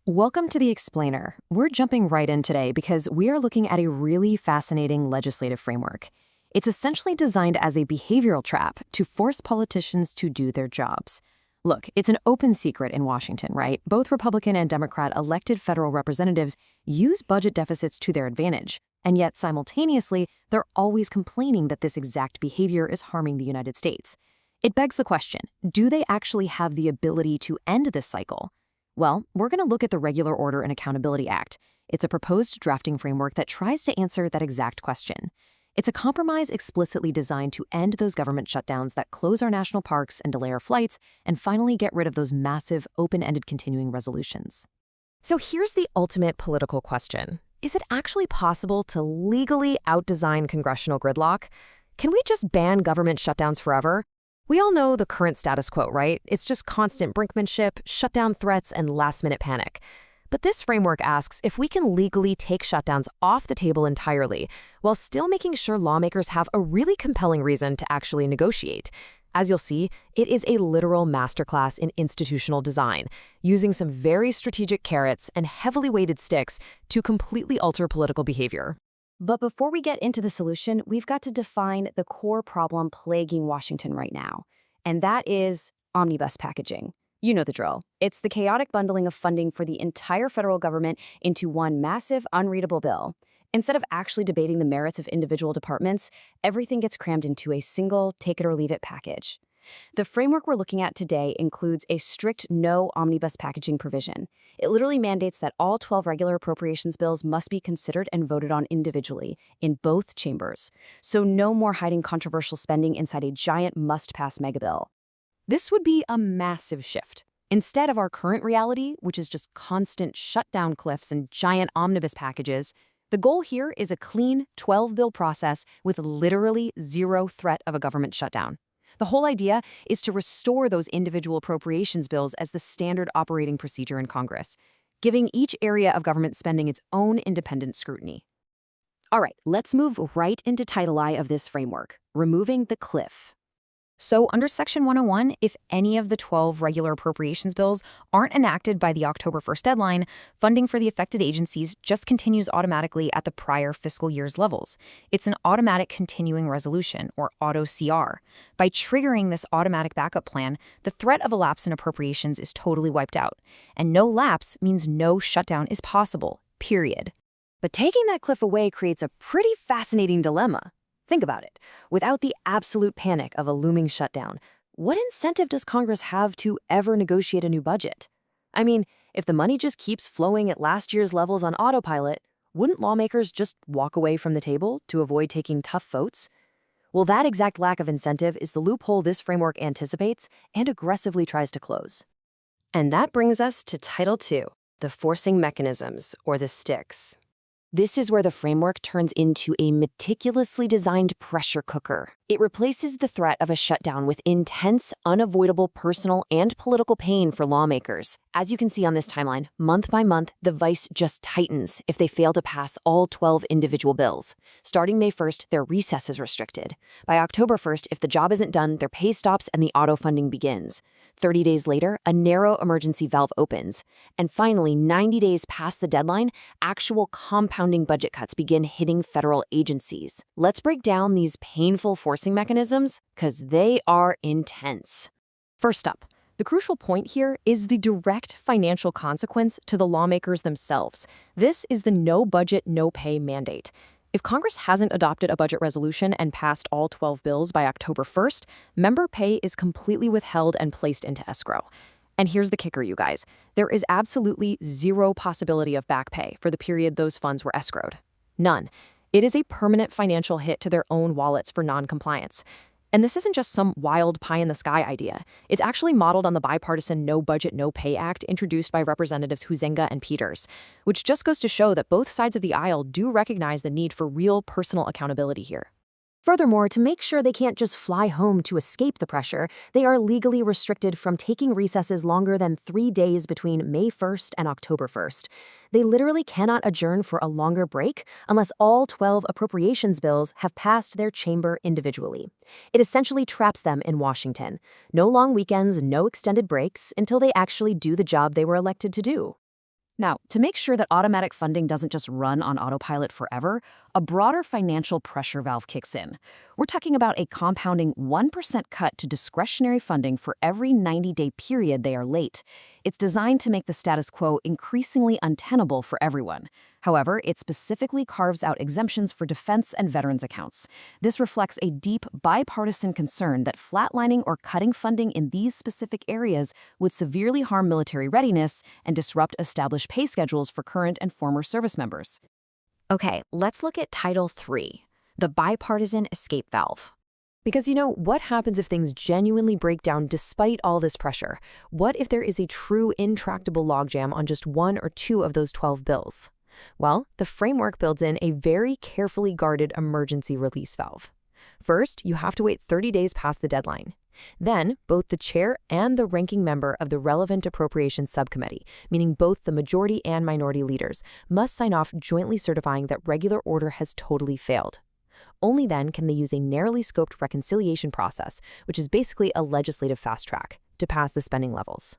Welcome to The Explainer. We're jumping right in today because we are looking at a really fascinating legislative framework. It's essentially designed as a behavioral trap to force politicians to do their jobs. Look, it's an open secret in Washington, right? Both Republican and Democrat elected federal representatives use budget deficits to their advantage, and yet simultaneously, they're always complaining that this exact behavior is harming the United States. It begs the question, do they actually have the ability to end this cycle? Well, we're going to look at the Regular Order and Accountability Act. It's a proposed drafting framework that tries to answer that exact question. It's a compromise explicitly designed to end those government shutdowns that close our national parks and delay our flights, and finally get rid of those massive, open-ended continuing resolutions. So here's the ultimate political question. Is it actually possible to legally outdesign congressional gridlock? Can we just ban government shutdowns forever? We all know the current status quo, right? It's just constant brinkmanship, shutdown threats, and last-minute panic. But this framework asks if we can legally take shutdowns off the table entirely, while still making sure lawmakers have a really compelling reason to actually negotiate. As you'll see, it is a literal masterclass in institutional design, using some very strategic carrots and heavily weighted sticks to completely alter political behavior. But before we get into the solution, we've got to define the core problem plaguing Washington right now, and that is omnibus packaging. You know the drill. It's the chaotic bundling of funding for the entire federal government into one massive, unreadable bill. Instead of actually debating the merits of individual departments, everything gets crammed into a single take-it-or-leave-it package. The framework we're looking at today includes a strict no omnibus packaging provision. It literally mandates that all 12 regular appropriations bills must be considered and voted on individually in both chambers. So no more hiding controversial spending inside a giant must-pass megabill. This would be a massive shift. Instead of our current reality, which is just constant shutdown cliffs and giant omnibus packages, the goal here is a clean 12-bill process with literally zero threat of a government shutdown. The whole idea is to restore those individual appropriations bills as the standard operating procedure in Congress, giving each area of government spending its own independent scrutiny. All right, let's move right into Title I of this framework, removing the cliff. So under Section 101, if any of the 12 regular appropriations bills aren't enacted by the October 1st deadline, funding for the affected agencies just continues automatically at the prior fiscal year's levels. It's an automatic continuing resolution, or auto-CR. By triggering this automatic backup plan, the threat of a lapse in appropriations is totally wiped out. And no lapse means no shutdown is possible, period. But taking that cliff away creates a pretty fascinating dilemma. Think about it. Without the absolute panic of a looming shutdown, what incentive does Congress have to ever negotiate a new budget? I mean, if the money just keeps flowing at last year's levels on autopilot, wouldn't lawmakers just walk away from the table to avoid taking tough votes? Well, that exact lack of incentive is the loophole this framework anticipates and aggressively tries to close. And that brings us to Title II, the forcing mechanisms, or the sticks. This is where the framework turns into a meticulously designed pressure cooker. It replaces the threat of a shutdown with intense, unavoidable personal and political pain for lawmakers. As you can see on this timeline, month by month, the vice just tightens if they fail to pass all 12 individual bills. Starting May 1st, their recess is restricted. By October 1st, if the job isn't done, their pay stops and the auto funding begins. 30 days later, a narrow emergency valve opens. And finally, 90 days past the deadline, actual compounding budget cuts begin hitting federal agencies. Let's break down these painful forcing mechanisms, because they are intense. First up, the crucial point here is the direct financial consequence to the lawmakers themselves. This is the no budget, no pay mandate. If Congress hasn't adopted a budget resolution and passed all 12 bills by October 1st, member pay is completely withheld and placed into escrow. And here's the kicker, you guys. There is absolutely zero possibility of back pay for the period those funds were escrowed. None. It is a permanent financial hit to their own wallets for non-compliance. And this isn't just some wild pie-in-the-sky idea. It's actually modeled on the bipartisan No Budget, No Pay Act introduced by Representatives Huizenga and Peters, which just goes to show that both sides of the aisle do recognize the need for real personal accountability here. Furthermore, to make sure they can't just fly home to escape the pressure, they are legally restricted from taking recesses longer than 3 days between May 1st and October 1st. They literally cannot adjourn for a longer break unless all 12 appropriations bills have passed their chamber individually. It essentially traps them in Washington. No long weekends, no extended breaks until they actually do the job they were elected to do. Now, to make sure that automatic funding doesn't just run on autopilot forever, a broader financial pressure valve kicks in. We're talking about a compounding 1% cut to discretionary funding for every 90-day period they are late. It's designed to make the status quo increasingly untenable for everyone. However, it specifically carves out exemptions for defense and veterans accounts. This reflects a deep bipartisan concern that flatlining or cutting funding in these specific areas would severely harm military readiness and disrupt established pay schedules for current and former service members. Okay, let's look at Title III, the bipartisan escape valve. Because what happens if things genuinely break down despite all this pressure? What if there is a true intractable logjam on just one or two of those 12 bills? Well, the framework builds in a very carefully guarded emergency release valve. First, you have to wait 30 days past the deadline. Then, both the chair and the ranking member of the relevant appropriations subcommittee, meaning both the majority and minority leaders, must sign off jointly certifying that regular order has totally failed. Only then can they use a narrowly scoped reconciliation process, which is basically a legislative fast track, to pass the spending levels.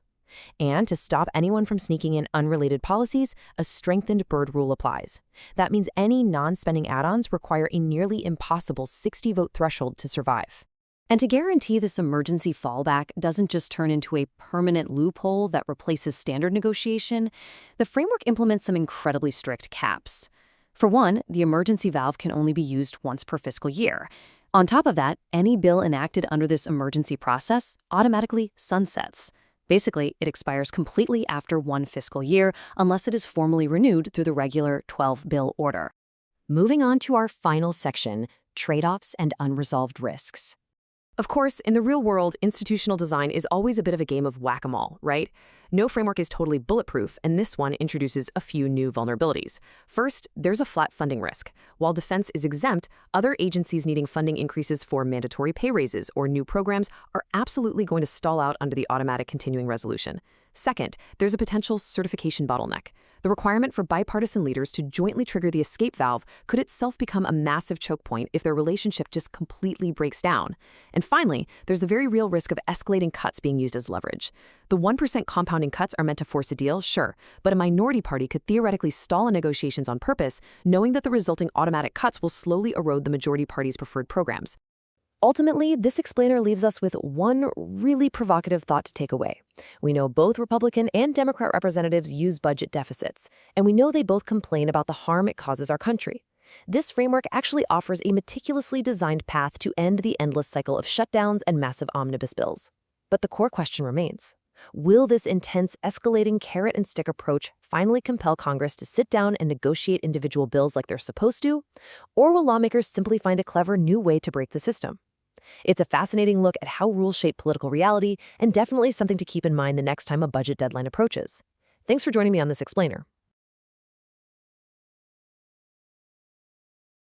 And to stop anyone from sneaking in unrelated policies, a strengthened Byrd rule applies. That means any non-spending add-ons require a nearly impossible 60-vote threshold to survive. And to guarantee this emergency fallback doesn't just turn into a permanent loophole that replaces standard negotiation, the framework implements some incredibly strict caps. For one, the emergency valve can only be used once per fiscal year. On top of that, any bill enacted under this emergency process automatically sunsets. Basically, it expires completely after one fiscal year unless it is formally renewed through the regular 12-bill order. Moving on to our final section, trade-offs and unresolved risks. Of course, in the real world, institutional design is always a bit of a game of whack-a-mole, right? No framework is totally bulletproof, and this one introduces a few new vulnerabilities. First, there's a flat funding risk. While defense is exempt, other agencies needing funding increases for mandatory pay raises or new programs are absolutely going to stall out under the automatic continuing resolution. Second, there's a potential certification bottleneck. The requirement for bipartisan leaders to jointly trigger the escape valve could itself become a massive choke point if their relationship just completely breaks down. And finally, there's the very real risk of escalating cuts being used as leverage. The 1% compounding cuts are meant to force a deal, sure, but a minority party could theoretically stall in negotiations on purpose, knowing that the resulting automatic cuts will slowly erode the majority party's preferred programs. Ultimately, this explainer leaves us with one really provocative thought to take away. We know both Republican and Democrat representatives use budget deficits, and we know they both complain about the harm it causes our country. This framework actually offers a meticulously designed path to end the endless cycle of shutdowns and massive omnibus bills. But the core question remains. Will this intense, escalating carrot-and-stick approach finally compel Congress to sit down and negotiate individual bills like they're supposed to? Or will lawmakers simply find a clever new way to break the system? It's a fascinating look at how rules shape political reality, and definitely something to keep in mind the next time a budget deadline approaches. Thanks for joining me on this explainer.